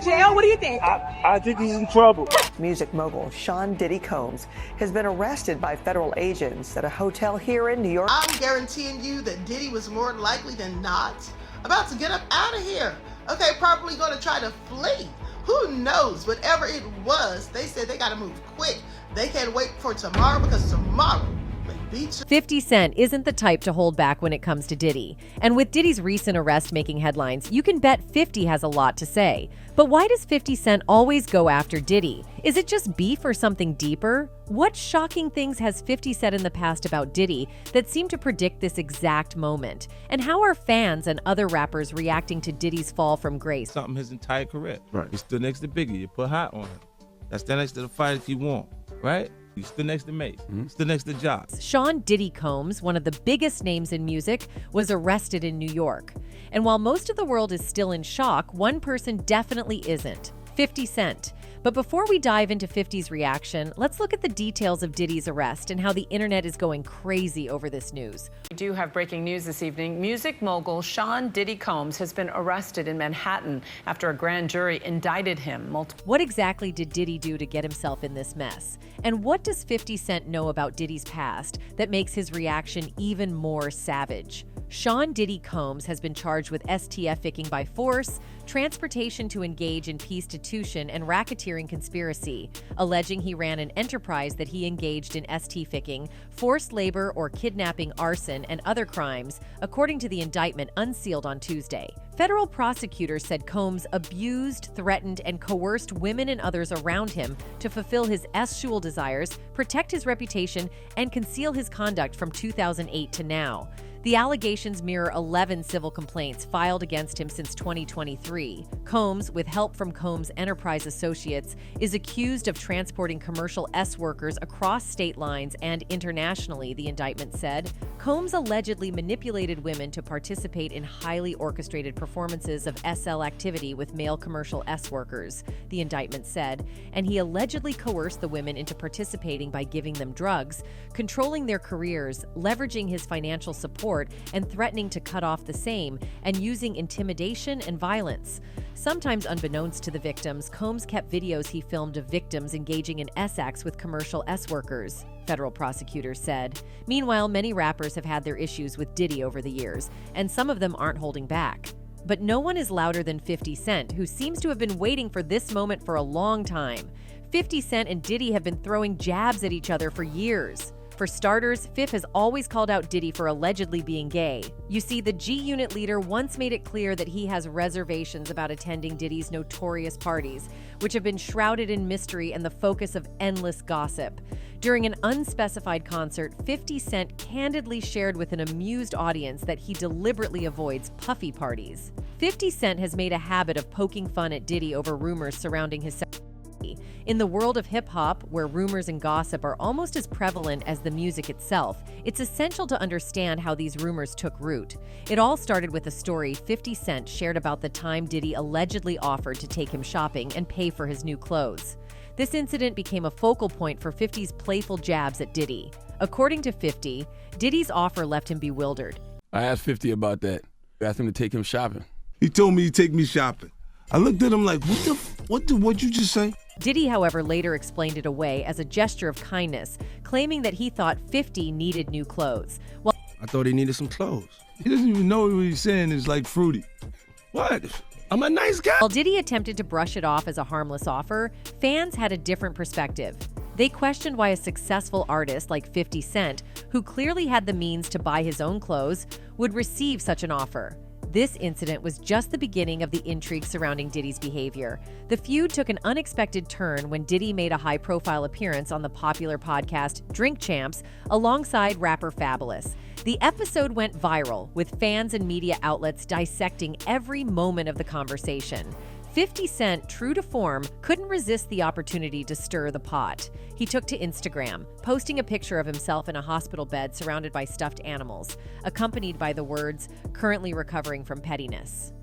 jail? What do you think? I think he's in trouble. Music mogul Sean Diddy Combs has been arrested by federal agents at a hotel here in New York. I'm guaranteeing you that Diddy was more likely than not about to get up out of here. Okay, probably going to try to flee. Who knows? Whatever it was, they said they got to move quick. They can't wait for tomorrow because tomorrow may be 50 Cent isn't the type to hold back when it comes to Diddy. And with Diddy's recent arrest making headlines, you can bet 50 has a lot to say. But why does 50 Cent always go after Diddy? Is it just beef or something deeper? What shocking things has 50 said in the past about Diddy that seem to predict this exact moment? And how are fans and other rappers reacting to Diddy's fall from grace? Something his entire career. Right. You stood next to Biggie. You put hot on him. That's the next to the fighters you want, right? You stood next to Mace. Stood next to Jock. Sean Diddy Combs, one of the biggest names in music, was arrested in New York. And while most of the world is still in shock, one person definitely isn't: 50 Cent. But before we dive into 50's reaction, let's look at the details of Diddy's arrest and how the internet is going crazy over this news. We do have breaking news this evening. Music mogul Sean Diddy Combs has been arrested in Manhattan after a grand jury indicted him. What exactly did Diddy do to get himself in this mess? And what does 50 Cent know about Diddy's past that makes his reaction even more savage? Sean Diddy Combs has been charged with STF-icking by force, transportation to engage in prostitution, and racketeering conspiracy, alleging he ran an enterprise that he engaged in ST-ficking, forced labor, or kidnapping, arson, and other crimes, according to the indictment unsealed on Tuesday. Federal prosecutors said Combs abused, threatened, and coerced women and others around him to fulfill his sexual desires, protect his reputation, and conceal his conduct from 2008 to now. The allegations mirror 11 civil complaints filed against him since 2023. Combs, with help from Combs Enterprise Associates, is accused of transporting commercial S-workers across state lines and internationally, the indictment said. Combs allegedly manipulated women to participate in highly orchestrated performances of SL activity with male commercial S-workers, the indictment said, and he allegedly coerced the women into participating by giving them drugs, controlling their careers, leveraging his financial support, and threatening to cut off the same, and using intimidation and violence. Sometimes unbeknownst to the victims, Combs kept videos he filmed of victims engaging in S-acts with commercial S-workers, federal prosecutors said. Meanwhile, many rappers have had their issues with Diddy over the years, and some of them aren't holding back. But no one is louder than 50 Cent, who seems to have been waiting for this moment for a long time. 50 Cent and Diddy have been throwing jabs at each other for years. For starters, 50 has always called out Diddy for allegedly being gay. You see, the G-Unit leader once made it clear that he has reservations about attending Diddy's notorious parties, which have been shrouded in mystery and the focus of endless gossip. During an unspecified concert, 50 Cent candidly shared with an amused audience that he deliberately avoids puffy parties. 50 Cent has made a habit of poking fun at Diddy over rumors surrounding his sexuality. In the world of hip-hop, where rumors and gossip are almost as prevalent as the music itself, it's essential to understand how these rumors took root. It all started with a story 50 Cent shared about the time Diddy allegedly offered to take him shopping and pay for his new clothes. This incident became a focal point for 50's playful jabs at Diddy. According to 50, Diddy's offer left him bewildered. I asked 50 about that. I asked him to take him shopping. He told me to take me shopping. I looked at him like, what'd you just say? Diddy, however, later explained it away as a gesture of kindness, claiming that he thought 50 needed new clothes. Well, I thought he needed some clothes. He doesn't even know what he's saying is like fruity. What? I'm a nice guy. While Diddy attempted to brush it off as a harmless offer, fans had a different perspective. They questioned why a successful artist like 50 Cent, who clearly had the means to buy his own clothes, would receive such an offer. This incident was just the beginning of the intrigue surrounding Diddy's behavior. The feud took an unexpected turn when Diddy made a high-profile appearance on the popular podcast Drink Champs alongside rapper Fabulous. The episode went viral, with fans and media outlets dissecting every moment of the conversation. 50 Cent, true to form, couldn't resist the opportunity to stir the pot. He took to Instagram, posting a picture of himself in a hospital bed surrounded by stuffed animals, accompanied by the words, "currently recovering from pettiness."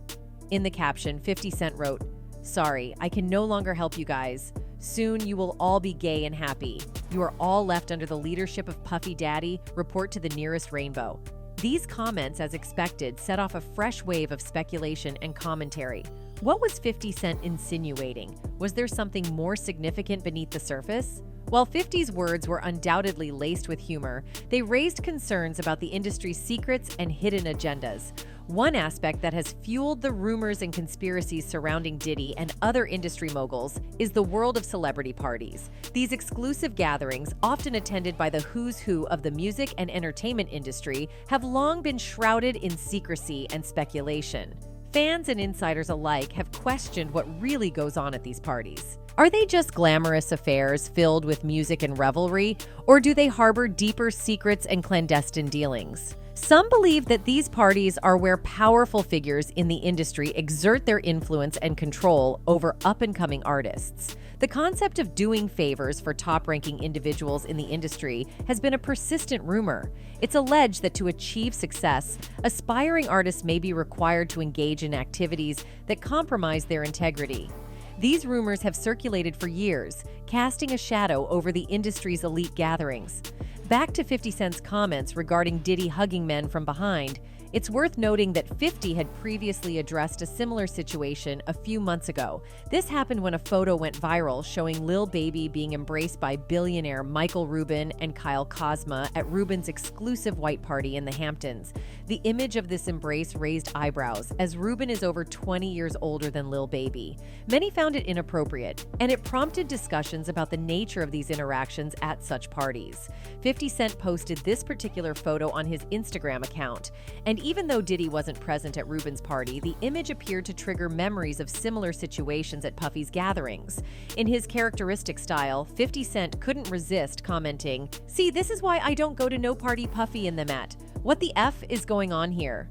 In the caption, 50 Cent wrote, "Sorry, I can no longer help you guys. Soon you will all be gay and happy. You are all left under the leadership of Puffy Daddy. Report to the nearest rainbow." These comments, as expected, set off a fresh wave of speculation and commentary. What was 50 Cent insinuating? Was there something more significant beneath the surface? While 50's words were undoubtedly laced with humor, they raised concerns about the industry's secrets and hidden agendas. One aspect that has fueled the rumors and conspiracies surrounding Diddy and other industry moguls is the world of celebrity parties. These exclusive gatherings, often attended by the who's who of the music and entertainment industry, have long been shrouded in secrecy and speculation. Fans and insiders alike have questioned what really goes on at these parties. Are they just glamorous affairs filled with music and revelry, or do they harbor deeper secrets and clandestine dealings? Some believe that these parties are where powerful figures in the industry exert their influence and control over up-and-coming artists. The concept of doing favors for top-ranking individuals in the industry has been a persistent rumor. It's alleged that to achieve success, aspiring artists may be required to engage in activities that compromise their integrity. These rumors have circulated for years, casting a shadow over the industry's elite gatherings. Back to 50 Cent's comments regarding Diddy hugging men from behind, it's worth noting that 50 had previously addressed a similar situation a few months ago. This happened when a photo went viral showing Lil Baby being embraced by billionaire Michael Rubin and Kyle Kozma at Rubin's exclusive white party in the Hamptons. The image of this embrace raised eyebrows, as Rubin is over 20 years older than Lil Baby. Many found it inappropriate, and it prompted discussions about the nature of these interactions at such parties. 50 Cent posted this particular photo on his Instagram account, and even though Diddy wasn't present at Rubin's party, the image appeared to trigger memories of similar situations at Puffy's gatherings. In his characteristic style, 50 Cent couldn't resist commenting, "See, this is why I don't go to no party Puffy in them at. What the F is going on here?"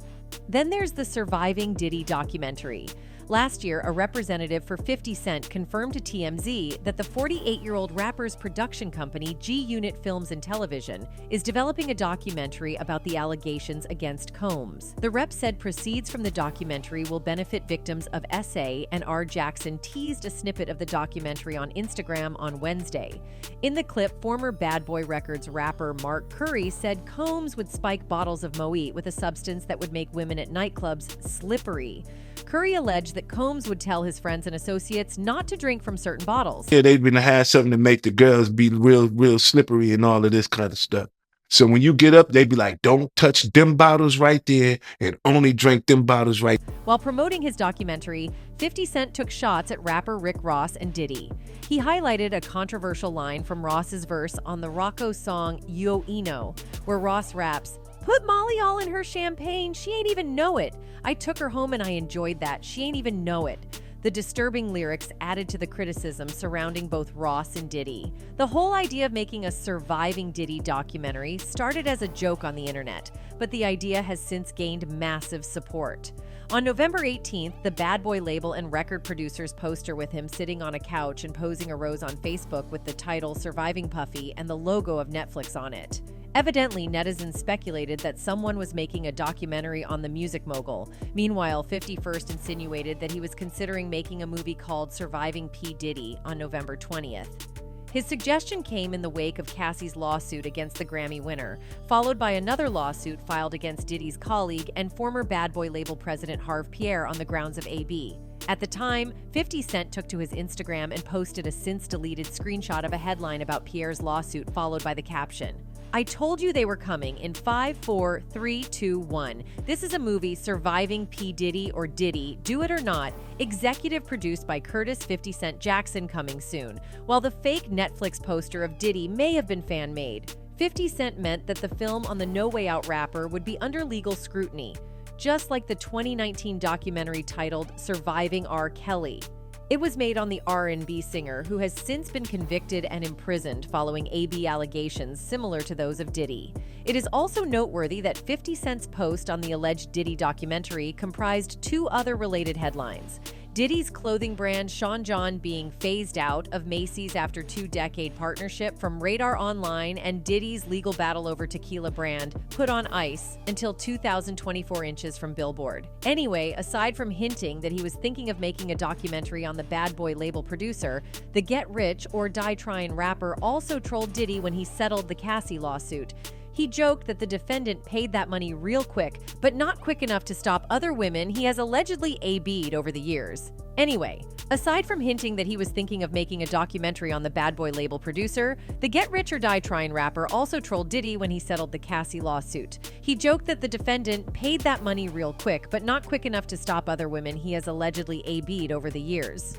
Then there's the Surviving Diddy documentary. Last year, a representative for 50 Cent confirmed to TMZ that the 48-year-old rapper's production company, G-Unit Films and Television, is developing a documentary about the allegations against Combs. The rep said proceeds from the documentary will benefit victims of SA, and R. Jackson teased a snippet of the documentary on Instagram on Wednesday. In the clip, former Bad Boy Records rapper Mark Curry said Combs would spike bottles of Moet with a substance that would make women at nightclubs slippery. Curry alleged that Combs would tell his friends and associates not to drink from certain bottles. Yeah, they've been to have something to make the girls be real slippery and all of this kind of stuff. So when you get up, they be like, don't touch them bottles right there and only drink them bottles right. While promoting his documentary, 50 Cent took shots at rapper Rick Ross and Diddy. He highlighted a controversial line from Ross's verse on the Rocco song Yo Eno, where Ross raps, "Put Molly all in her champagne, she ain't even know it. I took her home and I enjoyed that, she ain't even know it." The disturbing lyrics added to the criticism surrounding both Ross and Diddy. The whole idea of making a Surviving Diddy documentary started as a joke on the internet, but the idea has since gained massive support. On November 18th, the Bad Boy label and record producer's poster with him sitting on a couch and posing a rose on Facebook with the title Surviving Puffy and the logo of Netflix on it. Evidently, netizens speculated that someone was making a documentary on the music mogul. Meanwhile, 50 first insinuated that he was considering making a movie called Surviving P. Diddy on November 20th. His suggestion came in the wake of Cassie's lawsuit against the Grammy winner, followed by another lawsuit filed against Diddy's colleague and former Bad Boy label president Harve Pierre on the grounds of AB. At the time, 50 Cent took to his Instagram and posted a since-deleted screenshot of a headline about Pierre's lawsuit, followed by the caption, "I told you they were coming in 5, 4, 3, 2, 1. This is a movie, Surviving P. Diddy or Diddy, Do It or Not, executive produced by Curtis 50 Cent Jackson, coming soon." While the fake Netflix poster of Diddy may have been fan-made, 50 Cent meant that the film on the No Way Out rapper would be under legal scrutiny, just like the 2019 documentary titled Surviving R. Kelly. It was made on the R&B singer, who has since been convicted and imprisoned following AB allegations similar to those of Diddy. It is also noteworthy that 50 Cent's post on the alleged Diddy documentary comprised two other related headlines. Diddy's clothing brand Sean John being phased out of Macy's after 2-decade partnership from Radar Online, and Diddy's legal battle over tequila brand put on ice until 2024 inches from Billboard. Anyway, aside from hinting that he was thinking of making a documentary on the Bad Boy label producer, the Get Rich or Die Tryin' rapper also trolled Diddy when he settled the Cassie lawsuit. He joked that the defendant paid that money real quick, but not quick enough to stop other women he has allegedly AB'd over the years. Anyway, aside from hinting that he was thinking of making a documentary on the Bad Boy label producer, the Get Rich or Die Trying rapper also trolled Diddy when he settled the Cassie lawsuit. He joked that the defendant paid that money real quick, but not quick enough to stop other women he has allegedly AB'd over the years.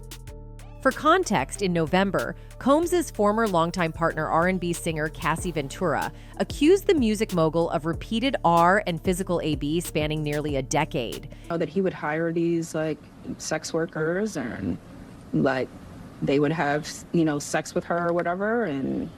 For context, in November, Combs' former longtime partner R&B singer Cassie Ventura accused the music mogul of repeated R and physical AB spanning nearly a decade. That he would hire these sex workers and they would have, sex with her or whatever. And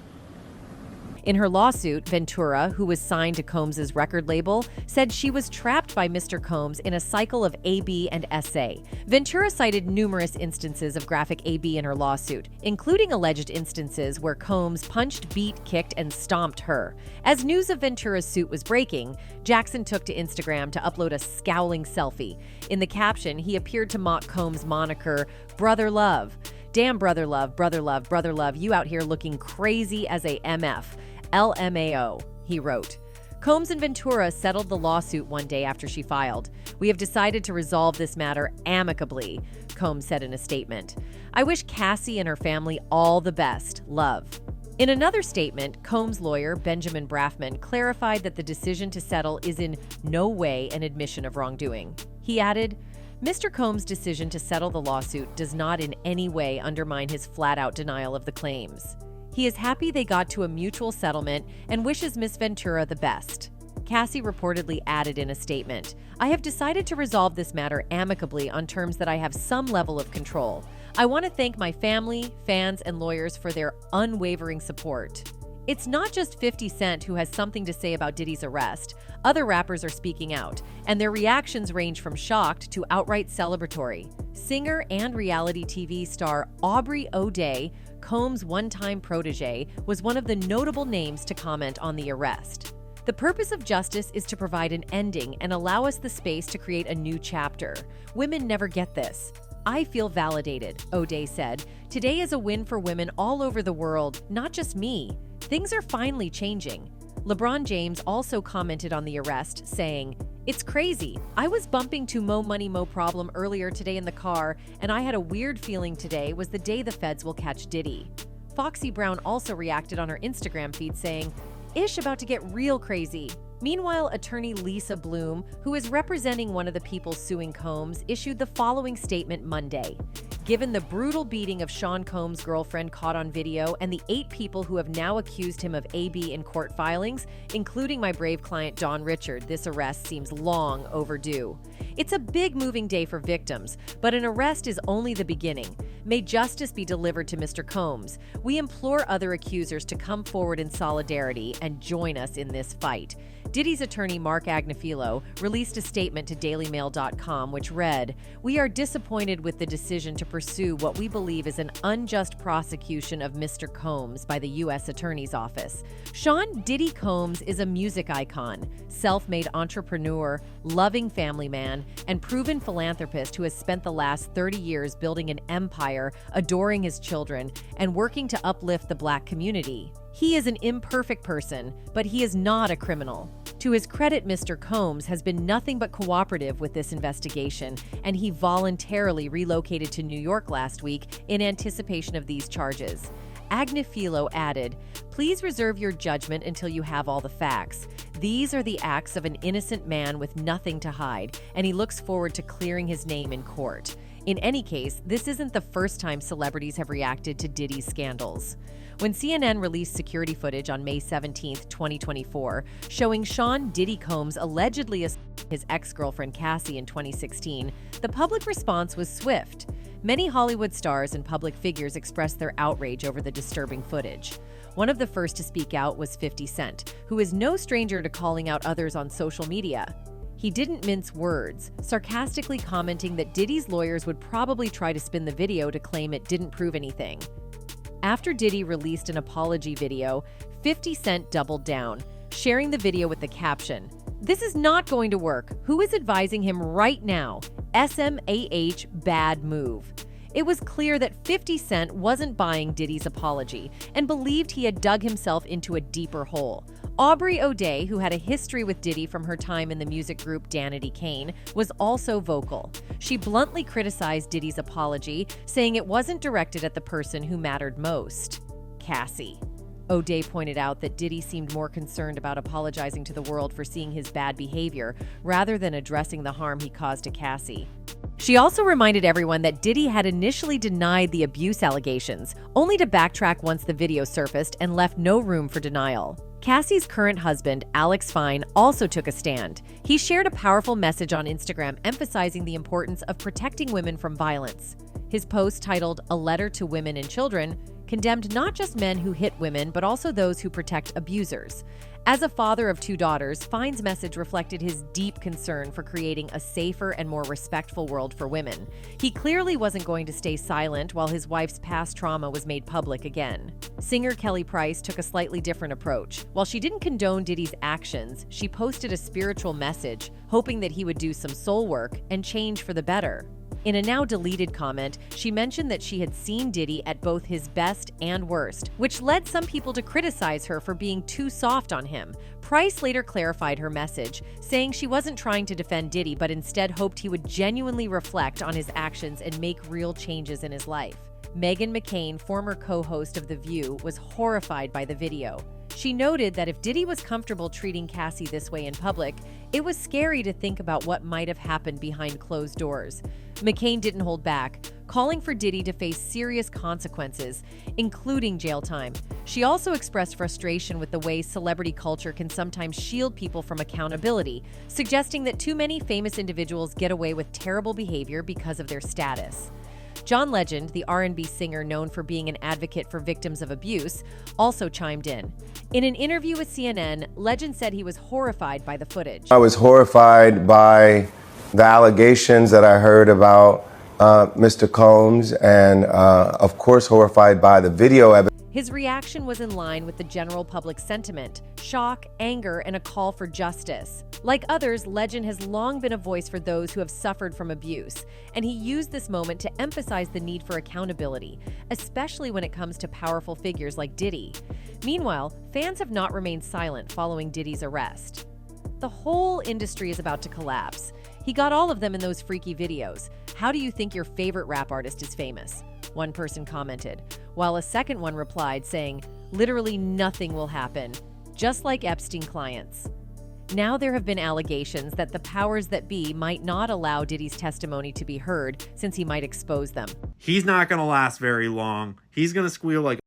in her lawsuit, Ventura, who was signed to Combs' record label, said she was trapped by Mr. Combs in a cycle of AB and SA. Ventura cited numerous instances of graphic AB in her lawsuit, including alleged instances where Combs punched, beat, kicked, and stomped her. As news of Ventura's suit was breaking, Jackson took to Instagram to upload a scowling selfie. In the caption, he appeared to mock Combs' moniker, Brother Love. Damn, brother love, brother love, brother love, you out here looking crazy as a MF. LMAO, he wrote. Combs and Ventura settled the lawsuit one day after she filed. We have decided to resolve this matter amicably, Combs said in a statement. I wish Cassie and her family all the best. Love. In another statement, Combs' lawyer, Benjamin Braffman, clarified that the decision to settle is in no way an admission of wrongdoing. He added, Mr. Combs' decision to settle the lawsuit does not in any way undermine his flat-out denial of the claims. He is happy they got to a mutual settlement and wishes Miss Ventura the best. Cassie reportedly added in a statement, I have decided to resolve this matter amicably on terms that I have some level of control. I want to thank my family, fans, and lawyers for their unwavering support. It's not just 50 Cent who has something to say about Diddy's arrest. Other rappers are speaking out, and their reactions range from shocked to outright celebratory. Singer and reality TV star Aubrey O'Day, Combs' one-time protege, was one of the notable names to comment on the arrest. The purpose of justice is to provide an ending and allow us the space to create a new chapter. Women never get this. I feel validated, O'Day said. Today is a win for women all over the world, not just me. Things are finally changing. LeBron James also commented on the arrest, saying, It's crazy. I was bumping to Mo Money Mo Problem earlier today in the car, and I had a weird feeling today was the day the feds will catch Diddy. Foxy Brown also reacted on her Instagram feed saying, Ish about to get real crazy. Meanwhile, attorney Lisa Bloom, who is representing one of the people suing Combs, issued the following statement Monday. Given the brutal beating of Sean Combs' girlfriend caught on video and the 8 people who have now accused him of AB in court filings, including my brave client Dawn Richard, this arrest seems long overdue. It's a big moving day for victims, but an arrest is only the beginning. May justice be delivered to Mr. Combs. We implore other accusers to come forward in solidarity and join us in this fight. Diddy's attorney Mark Agnifilo released a statement to dailymail.com which read, We are disappointed with the decision to pursue what we believe is an unjust prosecution of Mr. Combs by the U.S. Attorney's Office. Sean Diddy Combs is a music icon, self-made entrepreneur, loving family man, and proven philanthropist who has spent the last 30 years building an empire, adoring his children, and working to uplift the Black community. He is an imperfect person, but he is not a criminal. To his credit, Mr. Combs has been nothing but cooperative with this investigation, and he voluntarily relocated to New York last week in anticipation of these charges. Agnifilo added, Please reserve your judgment until you have all the facts. These are the acts of an innocent man with nothing to hide, and he looks forward to clearing his name in court. In any case, this isn't the first time celebrities have reacted to Diddy's scandals. When CNN released security footage on May 17, 2024, showing Sean Diddy Combs allegedly assaulting his ex-girlfriend Cassie in 2016, the public response was swift. Many Hollywood stars and public figures expressed their outrage over the disturbing footage. One of the first to speak out was 50 Cent, who is no stranger to calling out others on social media. He didn't mince words, sarcastically commenting that Diddy's lawyers would probably try to spin the video to claim it didn't prove anything. After Diddy released an apology video, 50 Cent doubled down, sharing the video with the caption, This is not going to work. Who is advising him right now? SMAH bad move. It was clear that 50 Cent wasn't buying Diddy's apology and believed he had dug himself into a deeper hole. Aubrey O'Day, who had a history with Diddy from her time in the music group Danity Kane, was also vocal. She bluntly criticized Diddy's apology, saying it wasn't directed at the person who mattered most, Cassie. O'Day pointed out that Diddy seemed more concerned about apologizing to the world for seeing his bad behavior rather than addressing the harm he caused to Cassie. She also reminded everyone that Diddy had initially denied the abuse allegations, only to backtrack once the video surfaced and left no room for denial. Cassie's current husband, Alex Fine, also took a stand. He shared a powerful message on Instagram emphasizing the importance of protecting women from violence. His post, titled "A Letter to Women and Children," condemned not just men who hit women, but also those who protect abusers. As a father of 2 daughters, Fine's message reflected his deep concern for creating a safer and more respectful world for women. He clearly wasn't going to stay silent while his wife's past trauma was made public again. Singer Kelly Price took a slightly different approach. While she didn't condone Diddy's actions, she posted a spiritual message, hoping that he would do some soul work and change for the better. In a now-deleted comment, she mentioned that she had seen Diddy at both his best and worst, which led some people to criticize her for being too soft on him. Price later clarified her message, saying she wasn't trying to defend Diddy, but instead hoped he would genuinely reflect on his actions and make real changes in his life. Meghan McCain, former co-host of The View, was horrified by the video. She noted that if Diddy was comfortable treating Cassie this way in public, it was scary to think about what might have happened behind closed doors. McCain didn't hold back, calling for Diddy to face serious consequences, including jail time. She also expressed frustration with the way celebrity culture can sometimes shield people from accountability, suggesting that too many famous individuals get away with terrible behavior because of their status. John Legend, the R&B singer known for being an advocate for victims of abuse, also chimed in. In an interview with CNN, Legend said he was horrified by the footage. I was horrified by the allegations that I heard about Mr. Combs and, of course, horrified by the video evidence. His reaction was in line with the general public sentiment: shock, anger, and a call for justice. Like others, Legend has long been a voice for those who have suffered from abuse, and he used this moment to emphasize the need for accountability, especially when it comes to powerful figures like Diddy. Meanwhile, fans have not remained silent following Diddy's arrest. The whole industry is about to collapse. He got all of them in those freaky videos. How do you think your favorite rap artist is famous? One person commented, while a second one replied saying, literally nothing will happen, just like Epstein clients. Now there have been allegations that the powers that be might not allow Diddy's testimony to be heard since he might expose them. He's not going to last very long. He's going to squeal like a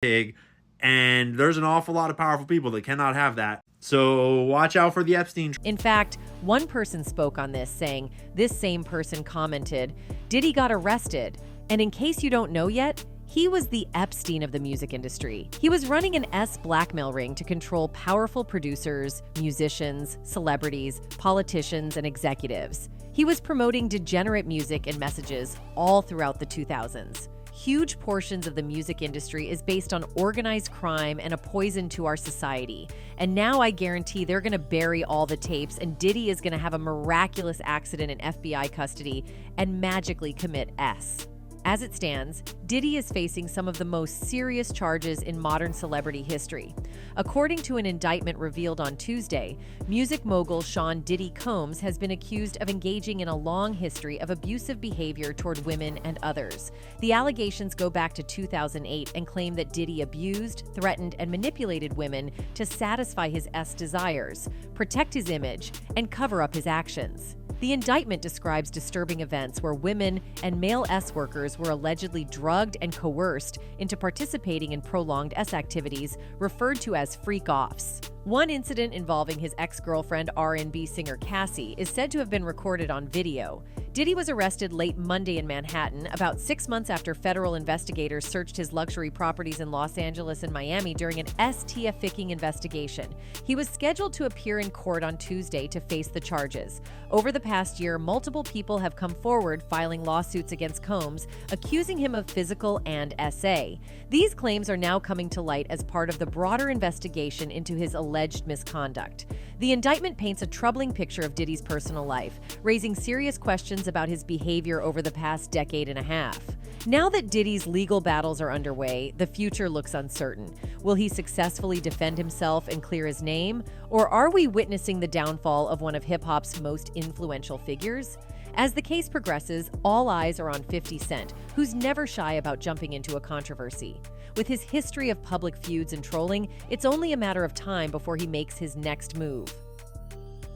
pig, and there's an awful lot of powerful people that cannot have that. So watch out for the Epstein. In fact, one person spoke on this, saying this same person commented, Diddy got arrested, and in case you don't know yet, he was the Epstein of the music industry. He was running an blackmail ring to control powerful producers, musicians, celebrities, politicians, and executives. He was promoting degenerate music and messages all throughout the 2000s. Huge portions of the music industry is based on organized crime and a poison to our society. And now I guarantee they're going to bury all the tapes, and Diddy is going to have a miraculous accident in FBI custody and magically commit S. As it stands, Diddy is facing some of the most serious charges in modern celebrity history. According to an indictment revealed on Tuesday, music mogul Sean Diddy Combs has been accused of engaging in a long history of abusive behavior toward women and others. The allegations go back to 2008 and claim that Diddy abused, threatened, and manipulated women to satisfy his desires, protect his image, and cover up his actions. The indictment describes disturbing events where women and male workers were allegedly drugged and coerced into participating in prolonged activities referred to as freak-offs. One incident involving his ex-girlfriend, R&B singer Cassie, is said to have been recorded on video. Diddy was arrested late Monday in Manhattan, about 6 months after federal investigators searched his luxury properties in Los Angeles and Miami during an STF-ficking investigation. He was scheduled to appear in court on Tuesday to face the charges. Over the past year, multiple people have come forward filing lawsuits against Combs, accusing him of physical and SA. These claims are now coming to light as part of the broader investigation into his alleged alleged misconduct. The indictment paints a troubling picture of Diddy's personal life, raising serious questions about his behavior over the past decade and a half. Now that Diddy's legal battles are underway, the future looks uncertain. Will he successfully defend himself and clear his name? Or are we witnessing the downfall of one of hip-hop's most influential figures? As the case progresses, all eyes are on 50 Cent, who's never shy about jumping into a controversy. With his history of public feuds and trolling, it's only a matter of time before he makes his next move.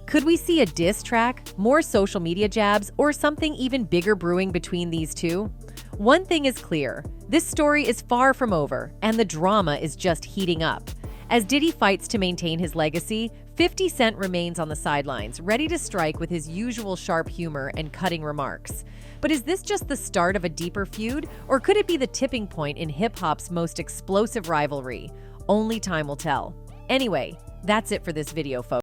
Could we see a diss track, more social media jabs, or something even bigger brewing between these two? One thing is clear, this story is far from over, and the drama is just heating up. As Diddy fights to maintain his legacy, 50 Cent remains on the sidelines, ready to strike with his usual sharp humor and cutting remarks. But is this just the start of a deeper feud, or could it be the tipping point in hip-hop's most explosive rivalry? Only time will tell. Anyway, that's it for this video, folks.